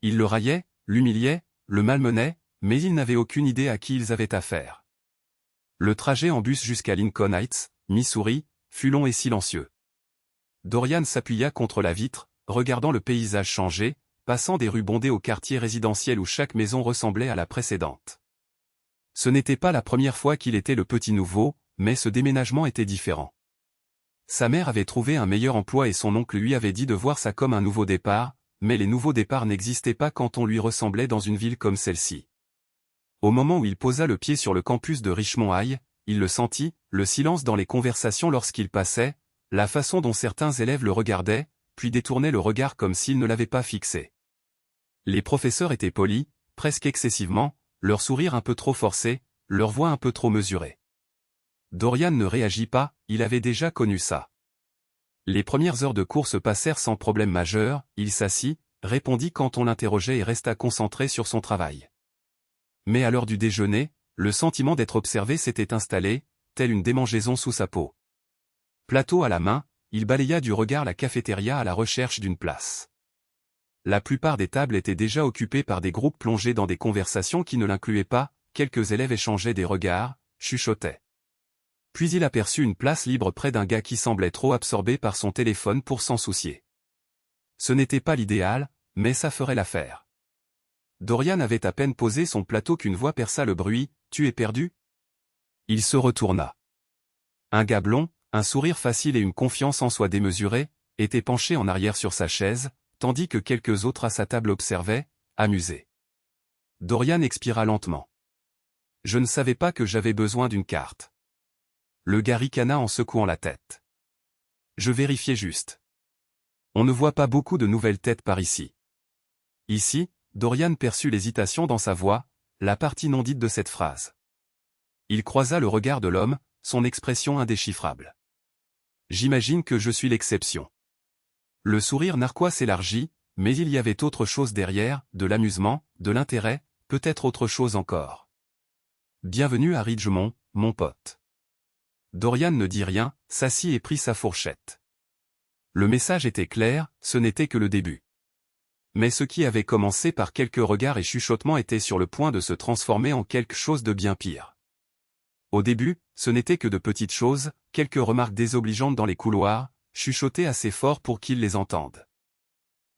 Ils le raillaient, l'humiliaient, le malmenaient, mais ils n'avaient aucune idée à qui ils avaient affaire. Le trajet en bus jusqu'à Lincoln Heights, Missouri, fut long et silencieux. Dorian s'appuya contre la vitre, regardant le paysage changer, passant des rues bondées au quartier résidentiel où chaque maison ressemblait à la précédente. Ce n'était pas la première fois qu'il était le petit nouveau, mais ce déménagement était différent. Sa mère avait trouvé un meilleur emploi et son oncle lui avait dit de voir ça comme un nouveau départ, mais les nouveaux départs n'existaient pas quand on lui ressemblait dans une ville comme celle-ci. Au moment où il posa le pied sur le campus de Richmond High, il le sentit, le silence dans les conversations lorsqu'il passait, la façon dont certains élèves le regardaient, puis détournaient le regard comme s'ils ne l'avaient pas fixé. Les professeurs étaient polis, presque excessivement, leur sourire un peu trop forcé, leur voix un peu trop mesurée. Dorian ne réagit pas, il avait déjà connu ça. Les premières heures de course passèrent sans problème majeur, il s'assit, répondit quand on l'interrogeait et resta concentré sur son travail. Mais à l'heure du déjeuner, le sentiment d'être observé s'était installé, telle une démangeaison sous sa peau. Plateau à la main, il balaya du regard la cafétéria à la recherche d'une place. La plupart des tables étaient déjà occupées par des groupes plongés dans des conversations qui ne l'incluaient pas, quelques élèves échangeaient des regards, chuchotaient. Puis il aperçut une place libre près d'un gars qui semblait trop absorbé par son téléphone pour s'en soucier. Ce n'était pas l'idéal, mais ça ferait l'affaire. Dorian avait à peine posé son plateau qu'une voix perça le bruit, « Tu es perdu ?» Il se retourna. Un gars blond, un sourire facile et une confiance en soi démesurée, était penché en arrière sur sa chaise, tandis que quelques autres à sa table observaient, amusés. Dorian expira lentement. « Je ne savais pas que j'avais besoin d'une carte. » Le gars ricana en secouant la tête. « Je vérifiais juste. On ne voit pas beaucoup de nouvelles têtes par ici. » Ici, Dorian perçut l'hésitation dans sa voix, la partie non dite de cette phrase. Il croisa le regard de l'homme, son expression indéchiffrable. « J'imagine que je suis l'exception. » Le sourire narquois s'élargit, mais il y avait autre chose derrière, de l'amusement, de l'intérêt, peut-être autre chose encore. « Bienvenue à Ridgemont, mon pote. » Dorian ne dit rien, s'assit et prit sa fourchette. Le message était clair, ce n'était que le début. Mais ce qui avait commencé par quelques regards et chuchotements était sur le point de se transformer en quelque chose de bien pire. Au début, ce n'était que de petites choses, quelques remarques désobligeantes dans les couloirs, chuchotées assez fort pour qu'ils les entendent.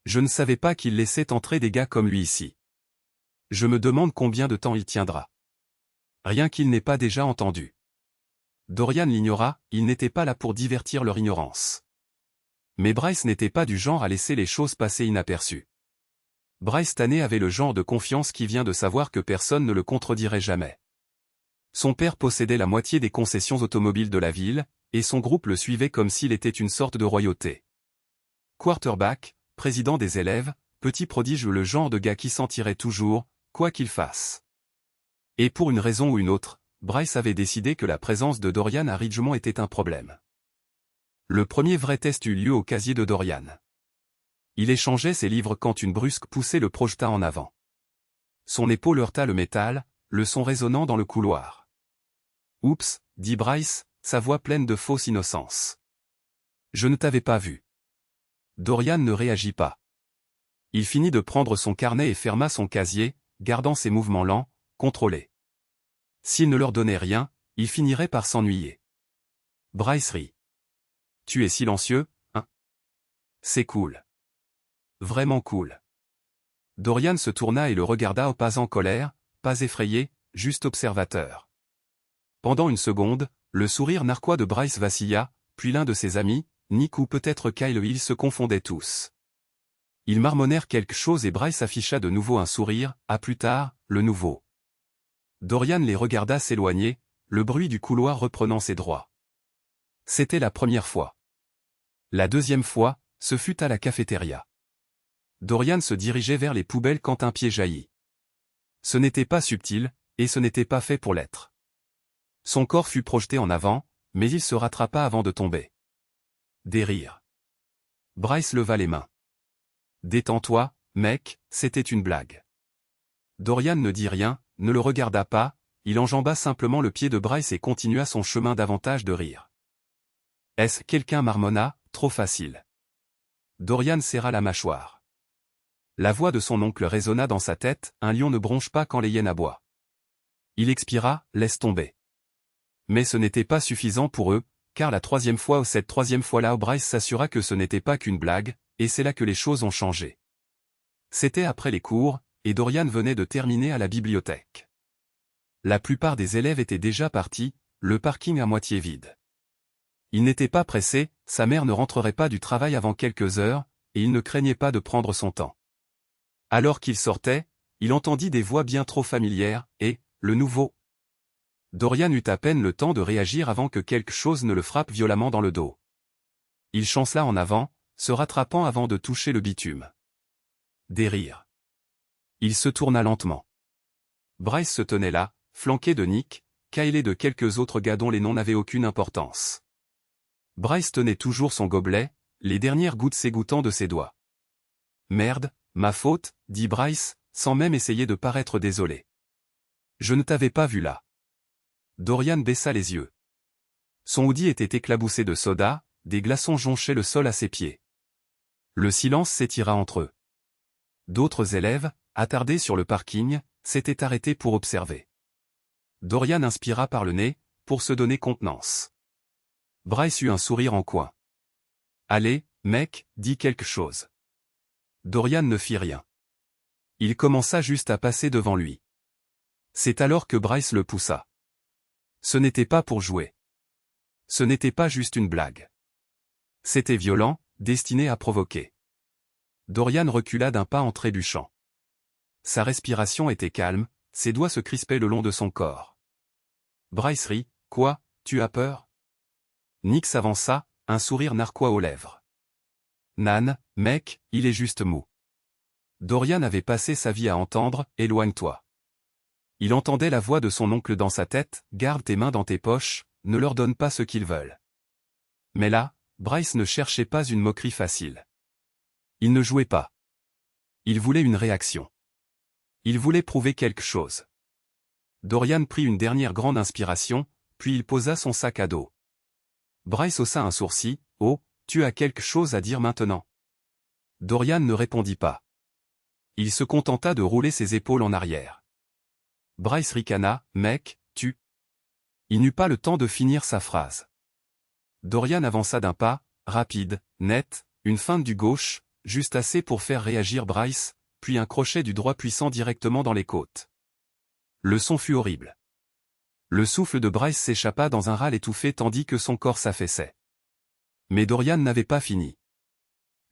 Je ne savais pas qu'il laissait entrer des gars comme lui ici. Je me demande combien de temps il tiendra. Rien qu'il n'ait pas déjà entendu. Dorian l'ignora, il n'était pas là pour divertir leur ignorance. Mais Bryce n'était pas du genre à laisser les choses passer inaperçues. Bryce Taney avait le genre de confiance qui vient de savoir que personne ne le contredirait jamais. Son père possédait la moitié des concessions automobiles de la ville, et son groupe le suivait comme s'il était une sorte de royauté. Quarterback, président des élèves, petit prodige ou le genre de gars qui s'en tirait toujours, quoi qu'il fasse. Et pour une raison ou une autre, Bryce avait décidé que la présence de Dorian à Ridgemont était un problème. Le premier vrai test eut lieu au casier de Dorian. Il échangeait ses livres quand une brusque poussée le projeta en avant. Son épaule heurta le métal, le son résonnant dans le couloir. « Oups » dit Bryce, sa voix pleine de fausse innocence. « Je ne t'avais pas vu. » Dorian ne réagit pas. Il finit de prendre son carnet et ferma son casier, gardant ses mouvements lents, contrôlés. S'il ne leur donnait rien, il finirait par s'ennuyer. Bryce rit. « Tu es silencieux, hein ? C'est cool. Vraiment cool. » Dorian se tourna et le regarda pas en colère, pas effrayé, juste observateur. Pendant une seconde, le sourire narquois de Bryce vacilla, puis l'un de ses amis, Nick ou peut-être Kyle Hill se confondaient tous. Ils marmonnèrent quelque chose et Bryce afficha de nouveau un sourire, à plus tard, le nouveau. Dorian les regarda s'éloigner, le bruit du couloir reprenant ses droits. C'était la première fois. La deuxième fois, ce fut à la cafétéria. Dorian se dirigeait vers les poubelles quand un pied jaillit. Ce n'était pas subtil, et ce n'était pas fait pour l'être. Son corps fut projeté en avant, mais il se rattrapa avant de tomber. Des rires. Bryce leva les mains. « Détends-toi, mec, c'était une blague. » Dorian ne dit rien, ne le regarda pas, il enjamba simplement le pied de Bryce et continua son chemin davantage de rire. Est-ce quelqu'un marmonna, trop facile. Dorian serra la mâchoire. La voix de son oncle résonna dans sa tête, un lion ne bronche pas quand les hyènes aboient. Il expira, laisse tomber. Mais ce n'était pas suffisant pour eux, car la troisième fois-là Bryce s'assura que ce n'était pas qu'une blague, et c'est là que les choses ont changé. C'était après les cours, et Dorian venait de terminer à la bibliothèque. La plupart des élèves étaient déjà partis, le parking à moitié vide. Il n'était pas pressé, sa mère ne rentrerait pas du travail avant quelques heures, et il ne craignait pas de prendre son temps. Alors qu'il sortait, il entendit des voix bien trop familières, et, le nouveau. Dorian eut à peine le temps de réagir avant que quelque chose ne le frappe violemment dans le dos. Il chancela en avant, se rattrapant avant de toucher le bitume. Des rires. Il se tourna lentement. Bryce se tenait là, flanqué de Nick, Kyle et de quelques autres gars dont les noms n'avaient aucune importance. Bryce tenait toujours son gobelet, les dernières gouttes s'égouttant de ses doigts. « Merde, ma faute, » dit Bryce, sans même essayer de paraître désolé. « Je ne t'avais pas vu là. » Dorian baissa les yeux. Son hoodie était éclaboussé de soda, des glaçons jonchaient le sol à ses pieds. Le silence s'étira entre eux. D'autres élèves, attardés sur le parking, s'étaient arrêtés pour observer. Dorian inspira par le nez, pour se donner contenance. Bryce eut un sourire en coin. « Allez, mec, dis quelque chose. » Dorian ne fit rien. Il commença juste à passer devant lui. C'est alors que Bryce le poussa. Ce n'était pas pour jouer. Ce n'était pas juste une blague. C'était violent, destiné à provoquer. Dorian recula d'un pas en trébuchant. Sa respiration était calme, ses doigts se crispaient le long de son corps. Bryce rit, « Quoi, tu as peur ?» Nick s'avança, un sourire narquois aux lèvres. « Nan, mec, il est juste mou. » Dorian avait passé sa vie à entendre « Éloigne-toi ». Il entendait la voix de son oncle dans sa tête, « Garde tes mains dans tes poches, ne leur donne pas ce qu'ils veulent. » Mais là, Bryce ne cherchait pas une moquerie facile. Il ne jouait pas. Il voulait une réaction. Il voulait prouver quelque chose. Dorian prit une dernière grande inspiration, puis il posa son sac à dos. Bryce haussa un sourcil, « Oh, tu as quelque chose à dire maintenant ?» Dorian ne répondit pas. Il se contenta de rouler ses épaules en arrière. Bryce ricana, « Mec, tu... » Il n'eut pas le temps de finir sa phrase. Dorian avança d'un pas, rapide, net, une feinte du gauche, juste assez pour faire réagir Bryce, puis un crochet du droit puissant directement dans les côtes. Le son fut horrible. Le souffle de Bryce s'échappa dans un râle étouffé tandis que son corps s'affaissait. Mais Dorian n'avait pas fini.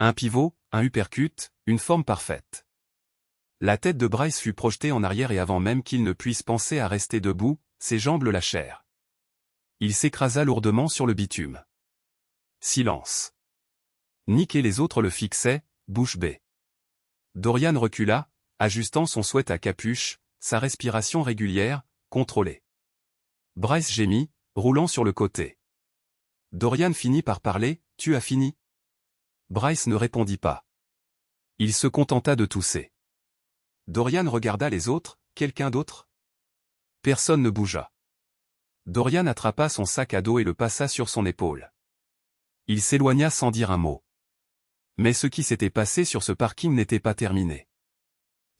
Un pivot, un uppercut, une forme parfaite. La tête de Bryce fut projetée en arrière et avant même qu'il ne puisse penser à rester debout, ses jambes le lâchèrent. Il s'écrasa lourdement sur le bitume. Silence. Nick et les autres le fixaient, bouche bée. Dorian recula, ajustant son sweat à capuche, sa respiration régulière, contrôlée. Bryce gémit, roulant sur le côté. Dorian finit par parler, « Tu as fini ?» Bryce ne répondit pas. Il se contenta de tousser. Dorian regarda les autres, quelqu'un d'autre ? Personne ne bougea. Dorian attrapa son sac à dos et le passa sur son épaule. Il s'éloigna sans dire un mot. Mais ce qui s'était passé sur ce parking n'était pas terminé.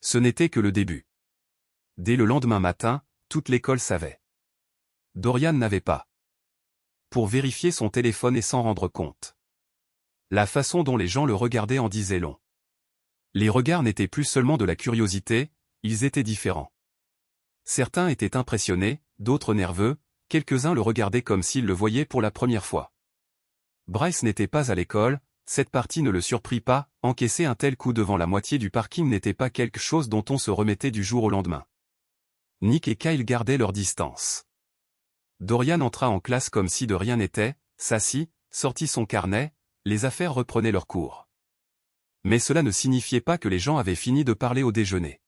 Ce n'était que le début. Dès le lendemain matin, toute l'école savait. Dorian n'avait pas. Pour vérifier son téléphone et s'en rendre compte. La façon dont les gens le regardaient en disait long. Les regards n'étaient plus seulement de la curiosité, ils étaient différents. Certains étaient impressionnés, d'autres nerveux, quelques-uns le regardaient comme s'ils le voyaient pour la première fois. Bryce n'était pas à l'école, cette partie ne le surprit pas, encaisser un tel coup devant la moitié du parking n'était pas quelque chose dont on se remettait du jour au lendemain. Nick et Kyle gardaient leur distance. Dorian entra en classe comme si de rien n'était, s'assit, sortit son carnet, les affaires reprenaient leur cours. Mais cela ne signifiait pas que les gens avaient fini de parler au déjeuner.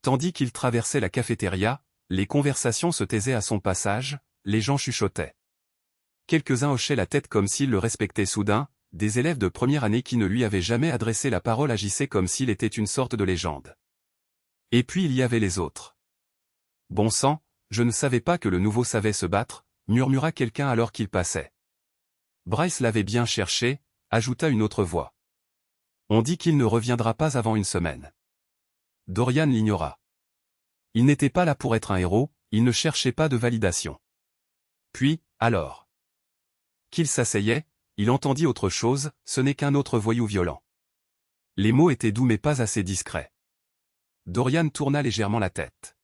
Tandis qu'il traversait la cafétéria, les conversations se taisaient à son passage, les gens chuchotaient. Quelques-uns hochaient la tête comme s'ils le respectaient soudain, des élèves de première année qui ne lui avaient jamais adressé la parole agissaient comme s'il était une sorte de légende. Et puis il y avait les autres. « Bon sang, je ne savais pas que le nouveau savait se battre », murmura quelqu'un alors qu'il passait. Bryce l'avait bien cherché, ajouta une autre voix. On dit qu'il ne reviendra pas avant une semaine. Dorian l'ignora. Il n'était pas là pour être un héros, il ne cherchait pas de validation. Puis, alors qu'il s'asseyait, il entendit autre chose, ce n'est qu'un autre voyou violent. Les mots étaient doux mais pas assez discrets. Dorian tourna légèrement la tête.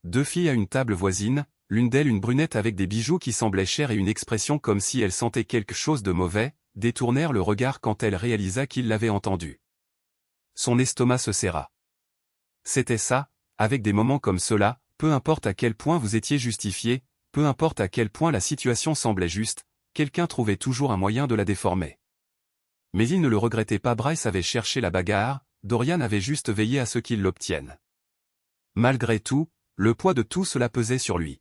Deux filles à une table voisine, l'une d'elles une brunette avec des bijoux qui semblaient chers et une expression comme si elle sentait quelque chose de mauvais, détournèrent le regard quand elle réalisa qu'il l'avait entendu. Son estomac se serra. C'était ça, avec des moments comme cela, peu importe à quel point vous étiez justifié, peu importe à quel point la situation semblait juste, quelqu'un trouvait toujours un moyen de la déformer. Mais il ne le regrettait pas. Bryce avait cherché la bagarre, Dorian avait juste veillé à ce qu'il l'obtienne. Malgré tout, le poids de tout cela pesait sur lui.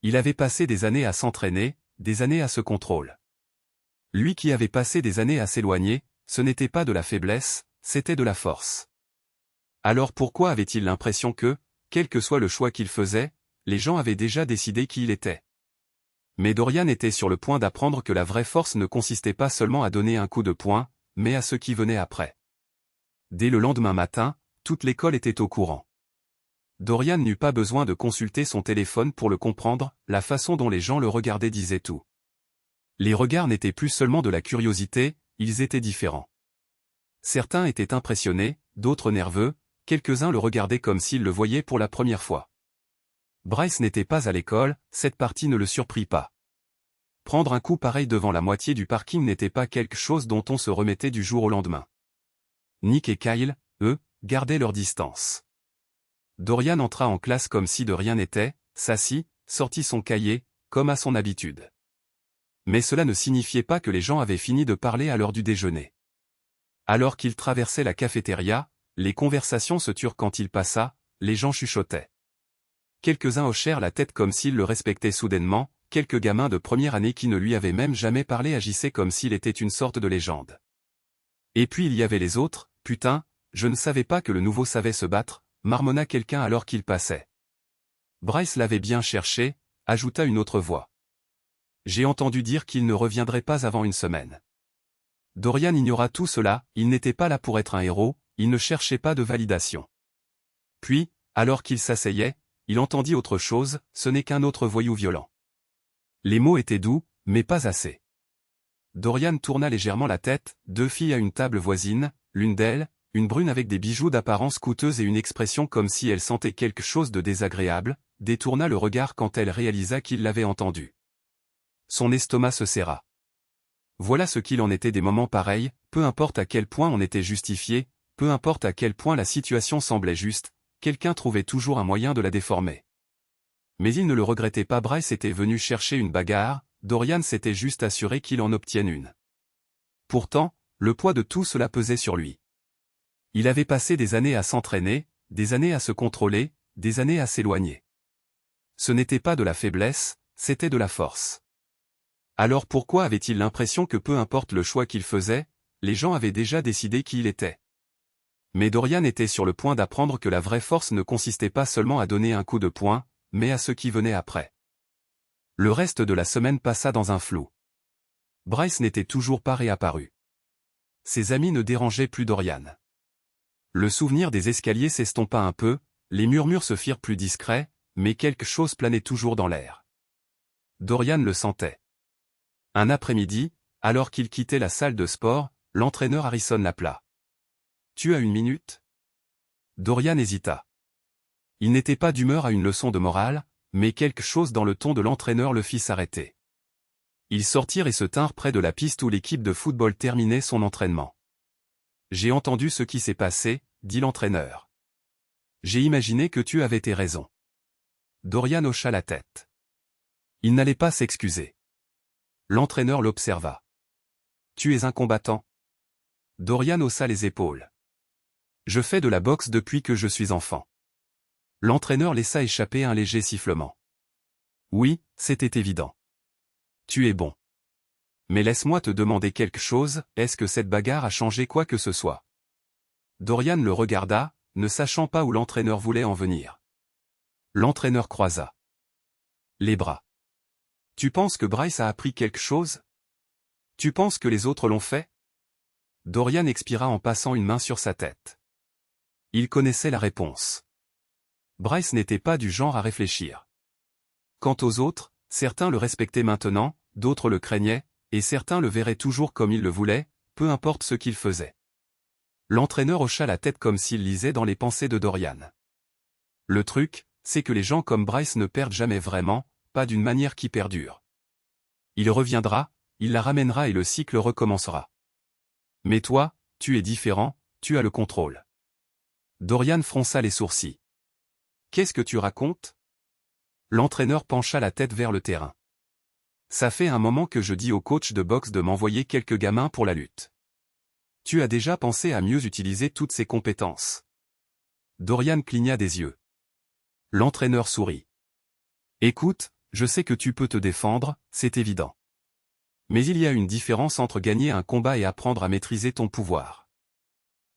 Il avait passé des années à s'entraîner, des années à se contrôler. Lui qui avait passé des années à s'éloigner, ce n'était pas de la faiblesse, c'était de la force. Alors pourquoi avait-il l'impression que, quel que soit le choix qu'il faisait, les gens avaient déjà décidé qui il était? Mais Dorian était sur le point d'apprendre que la vraie force ne consistait pas seulement à donner un coup de poing, mais à ce qui venait après. Dès le lendemain matin, toute l'école était au courant. Dorian n'eut pas besoin de consulter son téléphone pour le comprendre, la façon dont les gens le regardaient disait tout. Les regards n'étaient plus seulement de la curiosité, ils étaient différents. Certains étaient impressionnés, d'autres nerveux, quelques-uns le regardaient comme s'ils le voyaient pour la première fois. Bryce n'était pas à l'école, cette partie ne le surprit pas. Prendre un coup pareil devant la moitié du parking n'était pas quelque chose dont on se remettait du jour au lendemain. Nick et Kyle, eux, gardaient leur distance. Dorian entra en classe comme si de rien n'était, s'assit, sortit son cahier, comme à son habitude. Mais cela ne signifiait pas que les gens avaient fini de parler à l'heure du déjeuner. Alors qu'il traversait la cafétéria, les conversations se turent quand il passa, les gens chuchotaient. Quelques-uns hochèrent la tête comme s'ils le respectaient soudainement, quelques gamins de première année qui ne lui avaient même jamais parlé agissaient comme s'il était une sorte de légende. Et puis il y avait les autres, putain, je ne savais pas que le nouveau savait se battre, marmonna quelqu'un alors qu'il passait. Bryce l'avait bien cherché, ajouta une autre voix. J'ai entendu dire qu'il ne reviendrait pas avant une semaine. Dorian ignora tout cela, il n'était pas là pour être un héros, il ne cherchait pas de validation. Puis, alors qu'il s'asseyait, il entendit autre chose, ce n'est qu'un autre voyou violent. Les mots étaient doux, mais pas assez. Dorian tourna légèrement la tête, deux filles à une table voisine, l'une d'elles, une brune avec des bijoux d'apparence coûteuse et une expression comme si elle sentait quelque chose de désagréable, détourna le regard quand elle réalisa qu'il l'avait entendu. Son estomac se serra. Voilà ce qu'il en était des moments pareils, peu importe à quel point on était justifié, peu importe à quel point la situation semblait juste, quelqu'un trouvait toujours un moyen de la déformer. Mais il ne le regrettait pas. Bryce était venu chercher une bagarre, Dorian s'était juste assuré qu'il en obtienne une. Pourtant, le poids de tout cela pesait sur lui. Il avait passé des années à s'entraîner, des années à se contrôler, des années à s'éloigner. Ce n'était pas de la faiblesse, c'était de la force. Alors pourquoi avait-il l'impression que peu importe le choix qu'il faisait, les gens avaient déjà décidé qui il était? Mais Dorian était sur le point d'apprendre que la vraie force ne consistait pas seulement à donner un coup de poing, mais à ce qui venait après. Le reste de la semaine passa dans un flou. Bryce n'était toujours pas réapparu. Ses amis ne dérangeaient plus Dorian. Le souvenir des escaliers s'estompa un peu, les murmures se firent plus discrets, mais quelque chose planait toujours dans l'air. Dorian le sentait. Un après-midi, alors qu'il quittait la salle de sport, l'entraîneur Harrison l'appela. « Tu as une minute ?» Dorian hésita. Il n'était pas d'humeur à une leçon de morale, mais quelque chose dans le ton de l'entraîneur le fit s'arrêter. Ils sortirent et se tinrent près de la piste où l'équipe de football terminait son entraînement. « J'ai entendu ce qui s'est passé, » dit l'entraîneur. « J'ai imaginé que tu avais tes raisons. » Dorian hocha la tête. Il n'allait pas s'excuser. L'entraîneur l'observa. « Tu es un combattant ?» Dorian haussa les épaules. « Je fais de la boxe depuis que je suis enfant. » L'entraîneur laissa échapper un léger sifflement. « Oui, c'était évident. Tu es bon. Mais laisse-moi te demander quelque chose, est-ce que cette bagarre a changé quoi que ce soit ?» Dorian le regarda, ne sachant pas où l'entraîneur voulait en venir. L'entraîneur croisa les bras. « Tu penses que Bryce a appris quelque chose? Tu penses que les autres l'ont fait ?» Dorian expira en passant une main sur sa tête. Il connaissait la réponse. Bryce n'était pas du genre à réfléchir. Quant aux autres, certains le respectaient maintenant, d'autres le craignaient, et certains le verraient toujours comme il le voulait, peu importe ce qu'il faisait. L'entraîneur hocha la tête comme s'il lisait dans les pensées de Dorian. Le truc, c'est que les gens comme Bryce ne perdent jamais vraiment, pas d'une manière qui perdure. Il reviendra, il la ramènera et le cycle recommencera. Mais toi, tu es différent, tu as le contrôle. Dorian fronça les sourcils. Qu'est-ce que tu racontes? L'entraîneur pencha la tête vers le terrain. Ça fait un moment que je dis au coach de boxe de m'envoyer quelques gamins pour la lutte. Tu as déjà pensé à mieux utiliser toutes ces compétences? Dorian cligna des yeux. L'entraîneur sourit. Écoute, je sais que tu peux te défendre, c'est évident. Mais il y a une différence entre gagner un combat et apprendre à maîtriser ton pouvoir.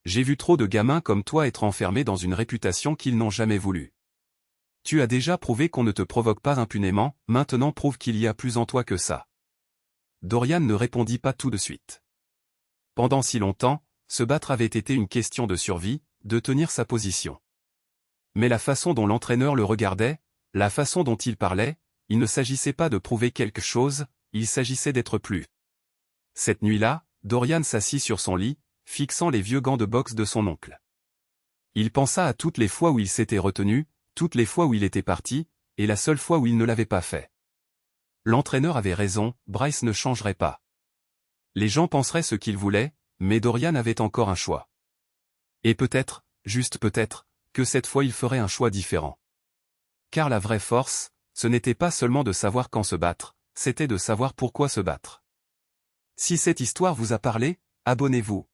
J'ai vu trop de gamins comme toi être enfermés dans une réputation qu'ils n'ont jamais voulu. Tu as déjà prouvé qu'on ne te provoque pas impunément, maintenant prouve qu'il y a plus en toi que ça. Dorian ne répondit pas tout de suite. Pendant si longtemps, se battre avait été une question de survie, de tenir sa position. Mais la façon dont l'entraîneur le regardait, la façon dont il parlait, il ne s'agissait pas de prouver quelque chose, il s'agissait d'être plus. Cette nuit-là, Dorian s'assit sur son lit, fixant les vieux gants de boxe de son oncle. Il pensa à toutes les fois où il s'était retenu, toutes les fois où il était parti, et la seule fois où il ne l'avait pas fait. L'entraîneur avait raison, Bryce ne changerait pas. Les gens penseraient ce qu'ils voulaient, mais Dorian avait encore un choix. Et peut-être, juste peut-être, que cette fois il ferait un choix différent. Car la vraie force, ce n'était pas seulement de savoir quand se battre, c'était de savoir pourquoi se battre. Si cette histoire vous a parlé, abonnez-vous.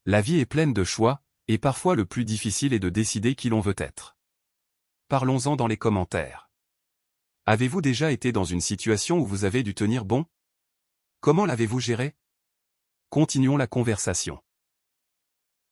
La vie est pleine de choix, et parfois le plus difficile est de décider qui l'on veut être. Parlons-en dans les commentaires. Avez-vous déjà été dans une situation où vous avez dû tenir bon? Comment l'avez-vous géré? Continuons la conversation.